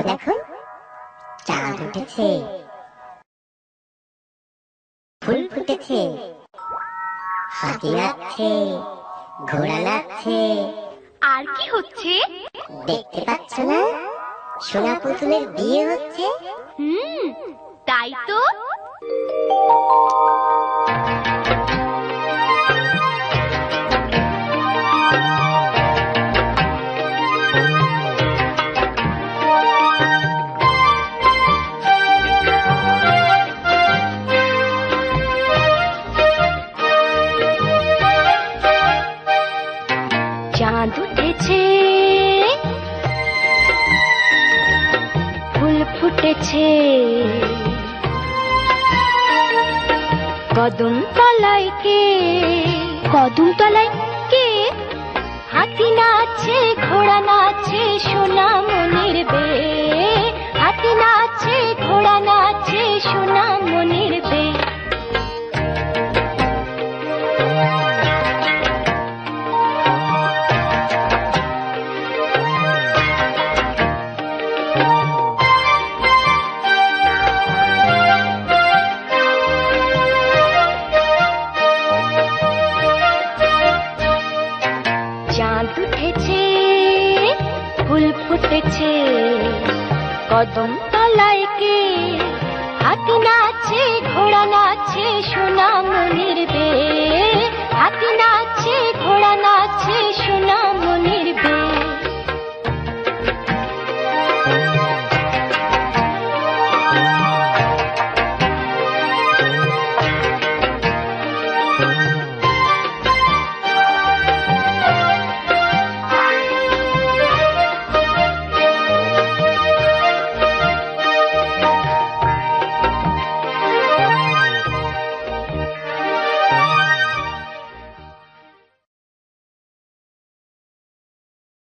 দেখো দেখো, চাঁদ উঠেছে, ফুল ফুটেছে, হাতি নাচছে, ঘোড়া নাচছে। আর কি হচ্ছে? দেখতে পাচ্ছ না, সোনা পুতুলের বিয়ে হচ্ছে। তাই তো। চাঁদ উঠেছে, ফুল ফুটেছে, কদম তলায় কে? কদম তলায় কে? হাতি নাচছে, ঘোড়া নাচছে, সোনা মনির বে। হাতি নাচছে, ঘোড়া নাচছে, সোনা মনির বে। চাঁদ উঠেছে, ফুল ফুটেছে, কদম তলায় কে? হাতি নাচছে, ঘোড়া নাচছে, সোনা মনির বে। হাতি নাচছে, ঘোড়া নাচছে, সোনা মনির